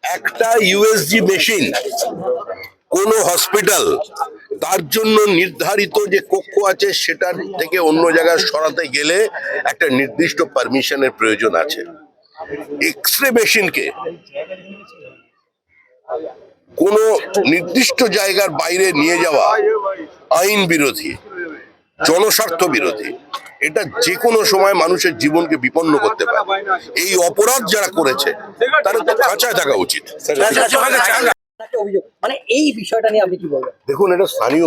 একটা USG machine কোন hospital তার জন্য নির্ধারিত যে কক্ষ আছে সেটার থেকে অন্য জায়গায় সরাতে গেলে একটা নির্দিষ্ট পারমিশনের প্রয়োজন আছে। এক্সরে মেশিনকে কোন নির্দিষ্ট জায়গার বাইরে নিয়ে যাওয়া আইন বিরোধী, জনস্বার্থ বিরোধী। এটা যে কোনো সময় মানুষের জীবনকে বিপন্ন করতে পারে। এই অপরাধ যারা করেছে তারা তো খাঁচায় থাকা উচিত। মানে এই বিষয়টা নিয়ে আপনি কি বলবেন? দেখুন, এটা স্থানীয়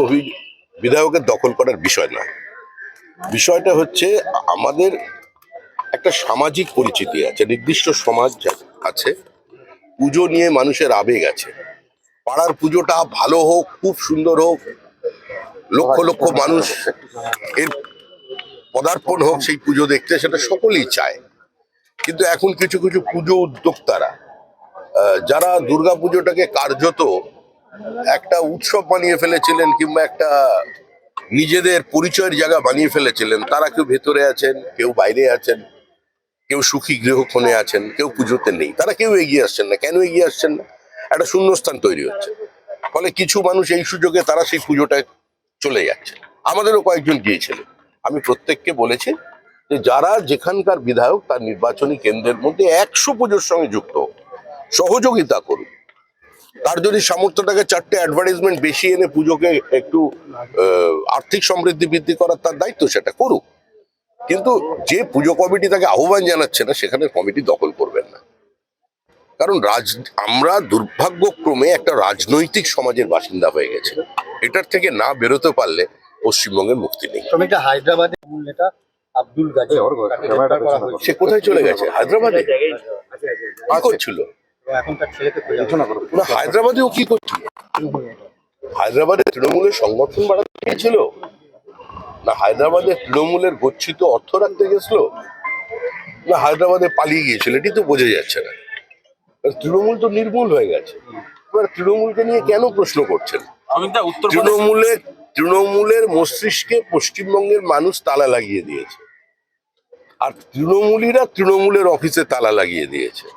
বিধায়কের দখল করার বিষয় না। বিষয়টা হচ্ছে আমাদের একটা সামাজিক পরিচিতি আছে, নির্দিষ্ট সমাজ আছে, পুজো নিয়ে মানুষের আবেগ আছে। পাড়ার পুজোটা ভালো হোক, খুব সুন্দর হোক, লক্ষ লক্ষ মানুষ এর পদার্পণ হোক সেই পুজো দেখতে, সেটা সকলেই চায়। কিন্তু এখন কিছু কিছু পুজো উদ্যোক্তারা যারা দুর্গা পুজোটাকে কার্যত একটা উৎসব বানিয়ে ফেলেছিলেন কিংবা একটা নিজেদের পরিচয়ের জায়গা বানিয়ে ফেলেছিলেন, তারা কেউ ভেতরে আছেন, কেউ বাইরে আছেন, কেউ সুখী গৃহকোণে আছেন, কেউ পুজোতে নেই। তারা কেউ এগিয়ে আসছেন না। কেন এগিয়ে আসছেন না? একটা শূন্যস্থান তৈরি হচ্ছে। ফলে কিছু মানুষ এই সুযোগে তারা সেই পুজোটায় চলে যাচ্ছে। আমাদেরও কয়েকজন গিয়েছিলেন। আমি প্রত্যেককে বলেছি যে যারা যেখানকার বিধায়ক তার নির্বাচনী কেন্দ্রের মধ্যে 100 পুজোর সঙ্গে যুক্ত সহযোগিতা করুন। তার যদি সামর্থ্যটাকে 4টে অ্যাডভার্টাইজমেন্ট বেশি এনে পুজোকে একটু আর্থিক সমৃদ্ধি বৃদ্ধি করার তার দায়িত্ব, সেটা করুক। কিন্তু যে পুজো কমিটি তাকে আহ্বান জানাচ্ছে না, সেখানে কমিটি দখল করবেন না। কারণ আমরা দুর্ভাগ্যক্রমে একটা রাজনৈতিক সমাজের বাসিন্দা হয়ে গেছে। এটার থেকে না বেরোতে পারলে পশ্চিমবঙ্গের মুক্তি নেই। হায়দ্রাবাদে আব্দুল গাজী সে কোথায় চলে গেছে? হায়দ্রাবাদে কি করছিল? হায়দ্রাবাদেও কি করছিল? হায়দ্রাবাদে তৃণমূলের সংগঠন বাড়াতে গিয়েছিল, না হায়দ্রাবাদে তৃণমূলের গচ্ছিত অর্থ রাখতে গেছিল, না হায়দ্রাবাদে পালিয়ে গিয়েছিল? এটি তো বোঝা যাচ্ছে না। তৃণমূল তো নির্মূল হয়ে গেছে। এবার তৃণমূলকে নিয়ে কেন প্রশ্ন করছেন? তৃণমূলের মস্তিষ্কে পশ্চিমবঙ্গের মানুষ তালা লাগিয়ে দিয়েছে, আর তৃণমূলীরা তৃণমূলের অফিসে তালা লাগিয়ে দিয়েছে।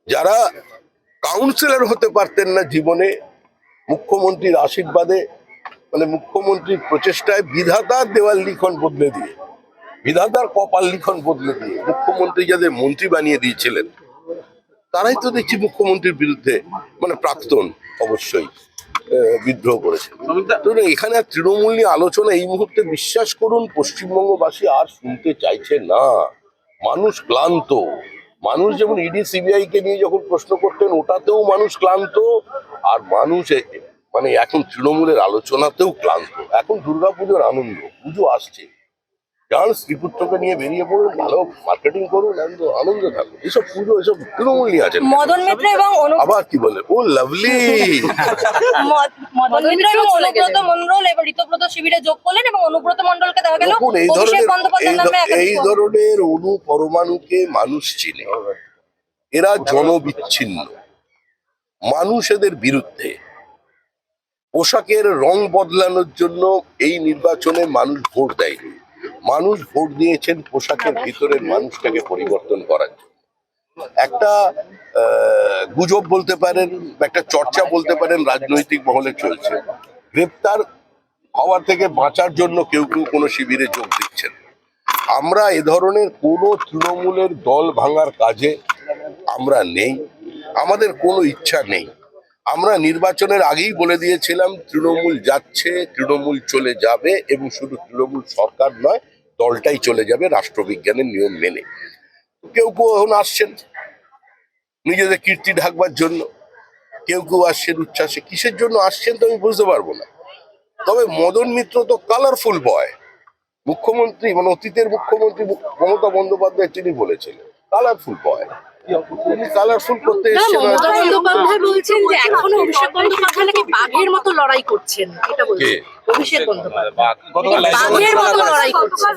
যারা কাউন্সিলর হতে পারতেন না জীবনে, মুখ্যমন্ত্রীর আশীর্বাদে, মানে মুখ্যমন্ত্রীর প্রচেষ্টায় বিধাতার দেওয়াল লিখন বদলে দিয়ে, বিধাতার কপাল লিখন বদলে দিয়ে মুখ্যমন্ত্রী যাদের মন্ত্রী বানিয়ে দিয়েছিলেন, তারাই তো দেখছি মুখ্যমন্ত্রীর বিরুদ্ধে, মানে প্রাক্তন অবশ্যই, বিদ্রোহ করেছে। এখানে আর তৃণমূল নিয়ে আলোচনা এই মুহূর্তে, বিশ্বাস করুন, পশ্চিমবঙ্গবাসী আর শুনতে চাইছে না। মানুষ ক্লান্ত। মানুষ যেমন ইডি সিবিআই কে নিয়ে যখন প্রশ্ন করতেন, ওটাতেও মানুষ ক্লান্ত। আর মানুষ মানে এখন তৃণমূলের আলোচনাতেও ক্লান্ত। এখন দুর্গাপুজোর আনন্দ, পুজো আসছে, যান শ্রীপুত্রকে নিয়ে বেরিয়ে পড়ুন, ভালো মার্কেটিং করুন, আনন্দ থাকুন। এসব পুজো, এসব তৃণমূল নিয়ে আছেন। মদন মিত্র এবং আবার কি বলে, ও লাভলি মদন মিত্র এবং অনুব্রত মণ্ডল এবার ঋতব্রত শিবিরে যোগ করলেন এবং অনুব্রত মণ্ডলকে দেখা গেল এই ধরনের অনু পরমাণুকে মানুষ চিনে। এরা জনবিচ্ছিন্ন, মানুষ এদের বিরুদ্ধে। পোশাকের রং বদলানোর জন্য এই নির্বাচনে মানুষ ভোট দেয়নি। মানুষ ভোট দিয়েছেন পোশাকের ভিতরের মানুষটাকে পরিবর্তন করার জন্য। একটা গুজব বলতে পারেন, একটা চর্চা বলতে পারেন, রাজনৈতিক মহলে চলছে, গ্রেপ্তার হওয়ার থেকে বাঁচার জন্য কেউ কেউ কোনো শিবিরে যোগ দিচ্ছেন। আমরা এ ধরনের কোনো তৃণমূলের দল ভাঙার কাজে আমরা নেই, আমাদের কোনো ইচ্ছা নেই। আমরা নির্বাচনের আগেই বলে দিয়েছিলাম তৃণমূল যাচ্ছে, তৃণমূল চলে যাবে, এবং শুধু তৃণমূল সরকার নয়, দলটাই চলে যাবে রাষ্ট্রবিজ্ঞানের নিয়ম মেনে। কেউ কেউ এখন আসছেন নিজেদের কীর্তি ঢাকবার জন্য, কেউ কেউ আসছেন উচ্ছ্বাসে। কিসের জন্য আসছেন তো আমি বুঝতে পারবো না। তবে মদন মিত্র তো কালারফুল বয়। মুখ্যমন্ত্রী, মানে অতীতের মুখ্যমন্ত্রী মমতা বন্দ্যোপাধ্যায় তিনি বলেছিলেন কালারফুল বয়। কালারফুল করতে এসেছেন। বলছেন যে এখনো অভিষেক বন্দ্যোপাধ্যায় নাকি বাঘের মতো লড়াই করছেন, এটা বলছেন অভিষেক বন্দ্যোপাধ্যায় বাঘের মতো লড়াই করছেন।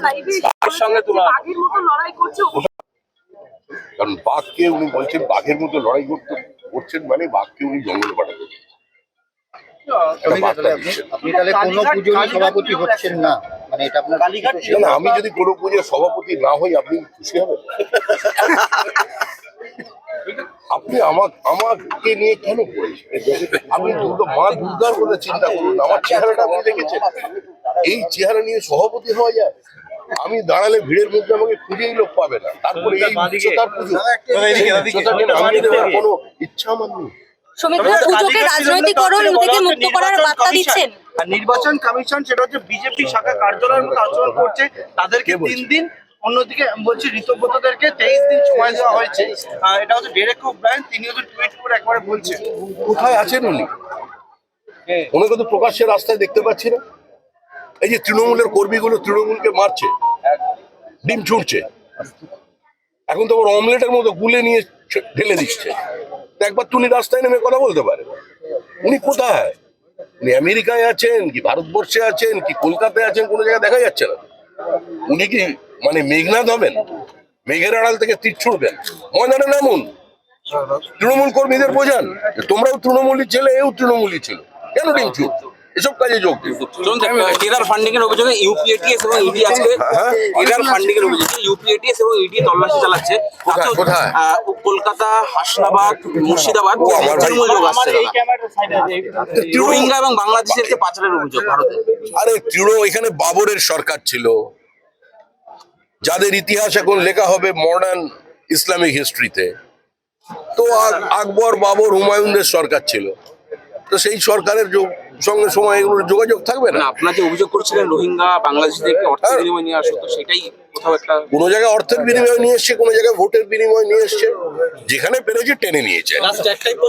কারণ বাঘকে উনি বলছেন বাঘের মতো লড়াই করছেন, মানে বাঘকে উনি জঙ্গলে পাঠাতে সভাপতি হচ্ছেন না, মানে এটা আপনার? আমি যদি কোনো পুজোর সভাপতি না হই, আপনি খুশি হবেন? আপনি আমাকে নিয়ে কেন করেছেন? আমি মা দুর্গার কথা চিন্তা করুন, আমার চেহারাটা আপনি দেখেছেন? এই চেহারা নিয়ে সভাপতি হওয়া যায়? আমি দাঁড়ালে ভিড়ের মধ্যে আমাকে খুঁজেই লোক পাবে না। তারপরে এই উচ্চতার পুজো, সেই উচ্চতাকে নামিয়ে দেওয়ার কোনো ইচ্ছা আমার নেই। সৌমিত্র, পুজোকে রাজনৈতিকরণ থেকে মুক্ত করার বার্তা দিচ্ছেন। আর নির্বাচন কমিশন সেটা হচ্ছে বিজেপি শাখা কার্যালয়ের মতো আচরণ করছে, তাদেরকে 3 দিন, অন্যদিকে বলছি ঋতব্রতদেরকে 23 দিন সময় দেওয়া হয়েছে। এটা হচ্ছে ডেরেক ওব্রায়েন, তিনি হচ্ছে টুইট করে একবারে বলছেন। কোথায় আছেন উনি? ওনাকে তো প্রকাশ্যে রাস্তায় দেখতে পাচ্ছি না। এই যে তৃণমূলের কর্মীগুলো তৃণমূলকে মারছে, ডিম ছুটছে, এখন তো আবার অমলেটের মতো গুলে নিয়ে ঢেলে দিচ্ছে। তো একবার তো উনি রাস্তায় নেমে কথা বলতে পারেন। উনি কোথায়? উনি আমেরিকায় আছেন কি ভারতবর্ষে আছেন কি কলকাতায় আছেন, কোনো জায়গায় দেখা যাচ্ছে না। উনি কি মানে মেঘনাদ হবেন? মেঘের আড়াল থেকে তীর ছুড়বেন? ময়দানে নামুন, তৃণমূল কর্মীদের বোঝান তোমরাও তৃণমূলী ছেলে, এও তৃণমূলী ছিল, কেন ডিম ছুট? এসব কাজে যোগ দিন। কেদার ফান্ডিং এর অভিযোগে ইউপিএটিএস এবং ইডি আজকে কেদার ফান্ডিং এর অভিযোগে ইউপিএটিএস এবং ইডি তল্লাশি চালাচ্ছে। কোথায়? কোথায়? কলকাতা, হাসনাবাদ, মুর্শিদাবাদ, ও, আমার ভাই। তৃণমূল লোক আসছে রোহিঙ্গা এবং বাংলাদেশের যে পাচারের অভিযোগ ভারতে। আরে এখানে বাবরের সরকার ছিল, যাদের ইতিহাস এখন লেখা হবে মডার্ন ইসলামিক হিস্ট্রিতে। তো আকবর, বাবর, হুমায়ুনদের সরকার ছিল। তো সেই সরকারের সঙ্গে সময় এগুলোর যোগাযোগ থাকবে না। আপনার যে অভিযোগ করছিলেন রোহিঙ্গা বাংলাদেশ থেকে অর্থ বিনিময় নিয়ে আসো, তো সেটাই কোথাও একটা কোনো জায়গায় অর্থের বিনিময় নিয়ে এসছে, কোনো জায়গায় ভোটের বিনিময় নিয়ে এসছে, যেখানে পেরেছে টেনে নিয়েছে।